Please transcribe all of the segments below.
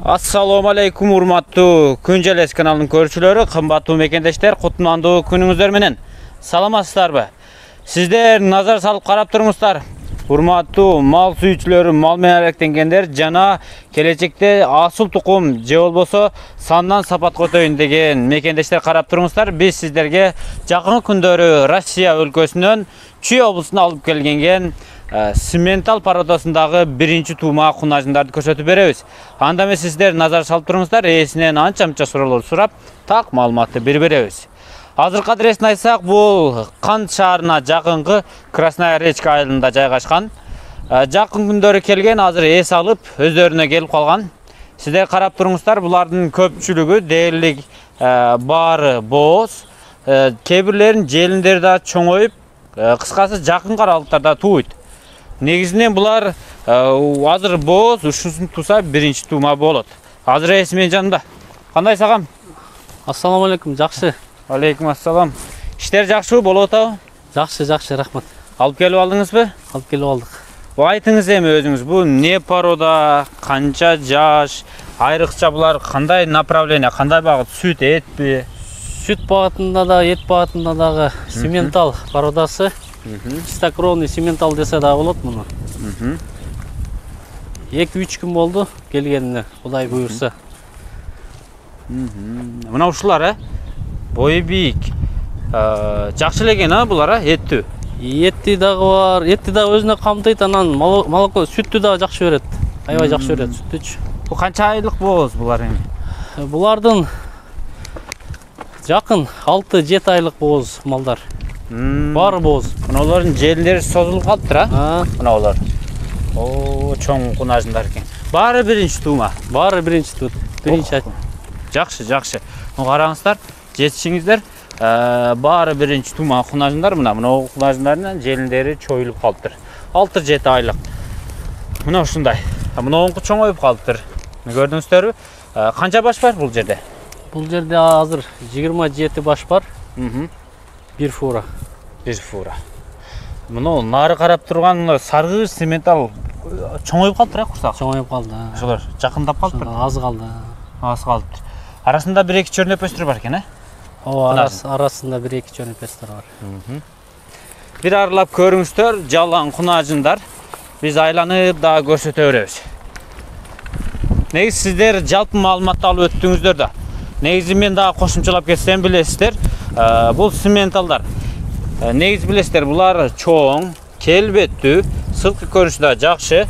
Assalamu alaikum urmаттуу Күнжелес каналынын көрүүчүлөрү, кымбаттуу мекендештер, кутмандуу күнүңүздөр менен саламатсыздарбы? Сиздер назар салып карап туруңуздар. Урматтуу мал сүйүүчүлөрү, мал менен алектенгендер жана келечекте асыл тукум же болбосо сандан сапат көтөйүн деген мекендештер карап туруңуздар. Биз сиздерге жакын күндөрү Россия өлкөсүнөн Чүй облусуна алып келген Симментал породасындагы биринчи туума кунажындарды көрсөтүп беребиз. Анда эмес сиздер назар салып туруңуздар, ээсинен анча-мынча суроолор сурап, так маалыматты беребиз. Азыркы адресин айтсак, бул Кант шаарына жакынкы Красная Речка айылында жайгашкан. Жакын күндөрү келген, азыр эс алып, өздөрүнө келип калган. Сиздер карап туруңуздар, булардын көпчүлүгү дээрлик баары бооз, кээ бирлеринин желиндери да чоңоюп, кыскасы жакын аралыктарда тууйт. Негизинен булар азыр бооз, ушусын туса биринчи туума болот. Азыр эс менин жанымда. Кандай сагам? Ассаламу алейкум, жакшы. Алейкум ассалам. Иштер жакшыбы, болуп атабы? Жакшы, рахмат. Алып келип алдыңызбы? Алып келип алдык. Айтыңыз эми өзүңүз, бул не порода, канча жаш, айрыкча булар кандай направление, кандай багыт, сүт, этпи? Сүт багытында да, эт багытында дагы Симментал породасы. Чистокровный Симментал десе да болот муну. 2-3 күн болду келгенине, Кудай буйрса. Мына ушулар, бою бийик. Жакшы элеген булар, эттүү. Эти дагы бар, эти да өзүнө камтыйт, анан молоко, сүттү да жакшы берет. Аябай жакшы берет сүттүчү. Бул канча айлык бооз булар эми? Булардын жакын 6-7 айлык бооз малдар. Баары бооз. Мына олордун желиндери созулуп калыптыр, Мына олар. Чоң кунажындар экен. Баары биринчи туума. Баары биринчи туума. Биринчи. Жакшы. Караңыздар, жетишиңиздер. Баары биринчи туума кунажындар, мына кунажындардын желиндери чоюлуп калыптыр. 6-7 айлык. Мына ушундай. Мунуңку чоңоюп калыптыр. Көрдүңүздөрбү? Канча баш бар бул жерде? Бул жерде азыр 27 баш бар. Бир фура. Мына нары карап турган саргыш Симментал чоңоюп калыптыр, курсак. Чоңоюп калды. Ошолор жакындап калыптыр. Аз калды. Арасында 1-2 чөрнөпөстөр бар экен, Арасында 1-2 чөрнөпөстөр бар. Бир аралап көрүңүздөр, жалаң кунажындар. Биз айланып да көрсөтө беребиз. Негизи сиздер жалпы маалыматты алып өттүңүздөр да. Негизи мен да кошумчалап кетсем билесиздер, бул Симменталдар. Негизи билесиздер, булар чоң, келбеттүү, сырткы көрүнүшү да жакшы.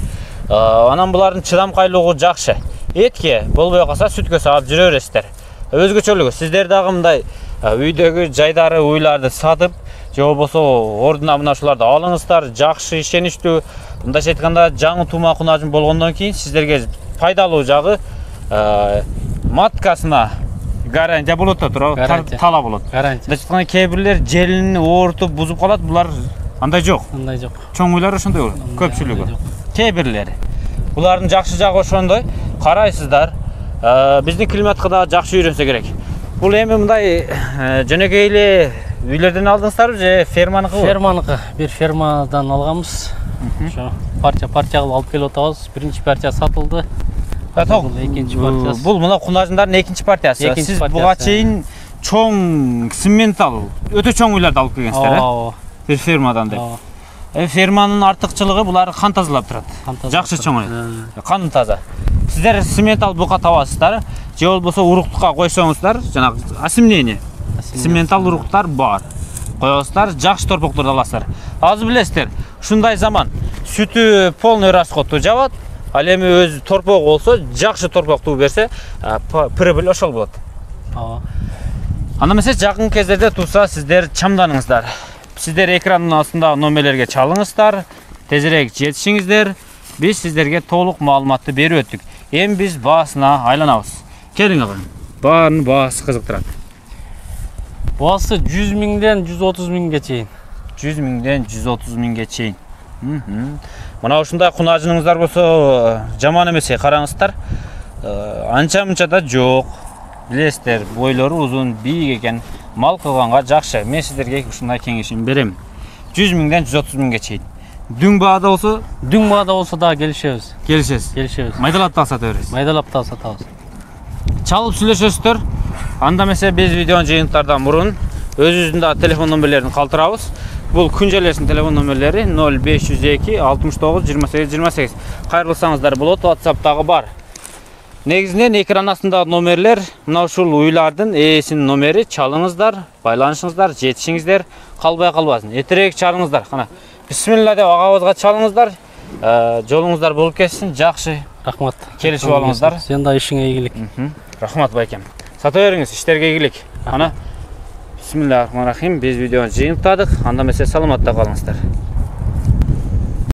Анан булардын чыдамкайлыгы жакшы. Этке болбой калса сүткө салып жүрө бересиздер. Өзгөчөлүгү сиздер дагы мындай үйдөгү жайдары уйларды сатып, же болбосо ордуна мына ушуларды алыңыздар, жакшы ишеничтүү. Мындайча айтканда, жаңы туума кунажын болгондон кийин сиздерге пайдалуу жагы маткасына гарантия болот да туурабы? Тала болот. Гарантия. Мындайча айтканда, кээ бирлер желин оорутуп бузуп калат, булар андай жок. Андай жок. Чоң уйлар ошондой болот, көпчүлүгү. Кээ бирлери. Булардын жакшы жагы ошондой. Карайсыздар, биздин климатка да жакшы үйрөнсө керек. Бул эми мындай жөнөкөй эле үйлөрдөн алдыңыздарбы же ферманыкыбы? Ферманыкы. Бир фермадан алганбыз. Ошо парча кылып алып келип атабыз. Биринчи партия сатылды. Экинчи партиясы. Бул мына кунажындардын экинчи партиясы. Сиз буга чейин чоң Симментал, өтө чоң үйлөрдү алып келгенсиздер, бир фермадан деп. Ферманын артыкчылыгы булар кан тазалап турат. Жакшы чоңойт. Каны таза. Сиздер Симментал бука табасыздар, же болбосо уруктукка койсоңуздар, жанагы осемнение. Симментал уруктар бар. Коесуздар, жакшы торпокторду аласыздар. Азыр билесиздер, ушундай заман сүтү полный расходту жабат. Ал эми өз торпок болсо, жакшы торпокту берсе, прибыль ошол болот. Анда эмесе жакын кездерде турса сиздер чамданыңыздар. Сиздер экрандын астындагы номерлерге чалыңыздар, тезирээк жетишиңиздер. Биз сиздерге толук маалыматты берип өттүк. Эми биз баасына айланабыз. Келиң агай. Баарын баасы кызыктырат. Баасы 100 миңден 130 миңге чейин. 100 миңден 130 миңге чейин. Мына ушундай кунажыныңыздар болсо жаман эмес, караңыздар. Анча-мынча да жок. Билесиздер, бойлору узун, бийик экен. Мал кылганга жакшы. Мен сиздерге ушундай кеңешим берем. 100 миңден 130 миңге чейин. Дүң баада болсо Дүң баада болсо дагы келишебиз. келишесиз. Майдалап да сата бересиз. Майдалап да сатабыз. Чалып сүйлөшөсүздөр. Анда эмесе биз видеонун жыйынтыктардан мурун өзүбүздүн да телефон номерлерин калтырабыз. Бул күнжелестин телефон номерлери 0502 69 28 28. Кайрылсаңыздар болот, WhatsApp'тагы бар. Негизинен экран астындагы номерлер мына ушул уйлардын ээсинин номери. Чалыңыздар, байланышыңыздар, жетишиңиздер, калбай калбасын. Этерээк чалыңыздар. Кана бисмилла деп агабызга чалыңыздар. Жолуңуздар болуп кетсин. Жакшы. Рахмат. Келишип алыңыздар. Сен да ишиңе ийгилик. Рахмат байкем. Сата бериңиз, иштерге ийгилик. Ана Бисмиллахиррахманиррахим. Биз видеону жыйынтыктадык. Анда эмесе саламатта калыңыздар.